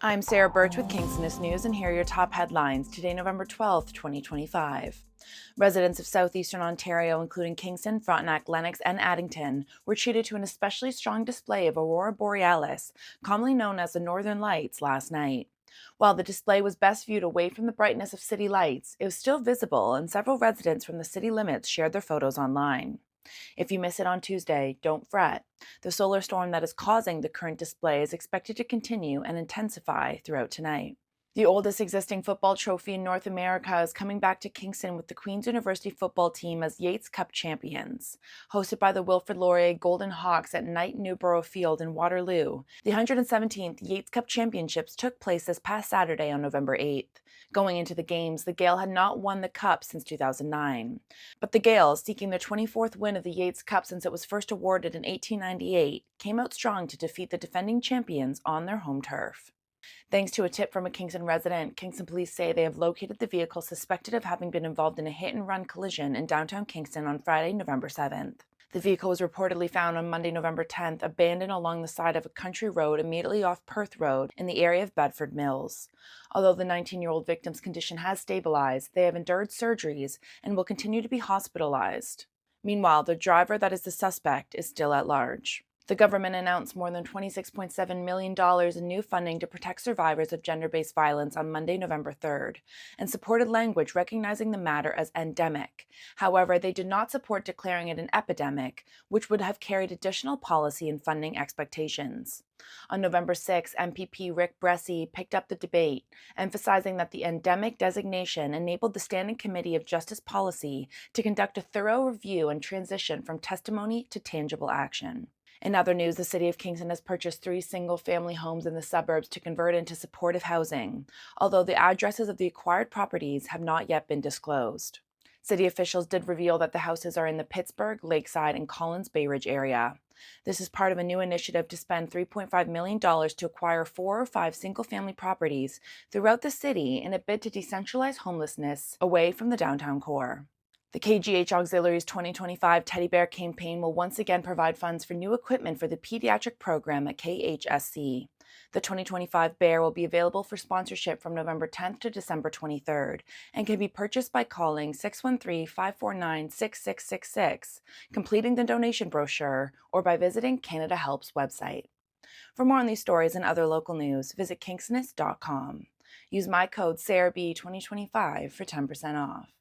I'm Sarah Burtch with Kingstonist News, and here are your top headlines today, November 12th, 2025. Residents of southeastern Ontario, including Kingston, Frontenac, Lennox, and Addington, were treated to an especially strong display of Aurora Borealis, commonly known as the Northern Lights, last night. While the display was best viewed away from the brightness of city lights, it was still visible, and several residents from the city limits shared their photos online. If you miss it on Tuesday, don't fret. The solar storm that is causing the current display is expected to continue and intensify throughout tonight. The oldest existing football trophy in North America is coming back to Kingston with the Queen's University football team as Yates Cup champions. Hosted by the Wilfrid Laurier Golden Hawks at Knight Newborough Field in Waterloo, the 117th Yates Cup Championships took place this past Saturday on November 8th. Going into the games, the Gael had not won the Cup since 2009. But the Gaels, seeking their 24th win of the Yates Cup since it was first awarded in 1898, came out strong to defeat the defending champions on their home turf. Thanks to a tip from a Kingston resident, Kingston police say they have located the vehicle suspected of having been involved in a hit-and-run collision in downtown Kingston on Friday, November 7th. The vehicle was reportedly found on Monday, November 10th, abandoned along the side of a country road immediately off Perth Road in the area of Bedford Mills. Although the 19-year-old victim's condition has stabilized, they have endured surgeries and will continue to be hospitalized. Meanwhile, the driver that is the suspect is still at large. The government announced more than $26.7 million in new funding to protect survivors of gender-based violence on Monday, November 3rd, and supported language recognizing the matter as endemic. However, they did not support declaring it an epidemic, which would have carried additional policy and funding expectations. On November 6, MPP Rick Bressie picked up the debate, emphasizing that the endemic designation enabled the Standing Committee of Justice Policy to conduct a thorough review and transition from testimony to tangible action. In other news, the City of Kingston has purchased 3 single-family homes in the suburbs to convert into supportive housing, although the addresses of the acquired properties have not yet been disclosed. City officials did reveal that the houses are in the Pittsburgh, Lakeside, and Collins Bay Ridge area. This is part of a new initiative to spend $3.5 million to acquire 4 or 5 single-family properties throughout the city in a bid to decentralize homelessness away from the downtown core. The KGH Auxiliary's 2025 Teddy Bear campaign will once again provide funds for new equipment for the pediatric program at KHSC. The 2025 Bear will be available for sponsorship from November 10th to December 23rd and can be purchased by calling 613-549-6666, completing the donation brochure, or by visiting Canada Help's website. For more on these stories and other local news, visit kingstonist.com. Use my code SarahB2025 for 10% off.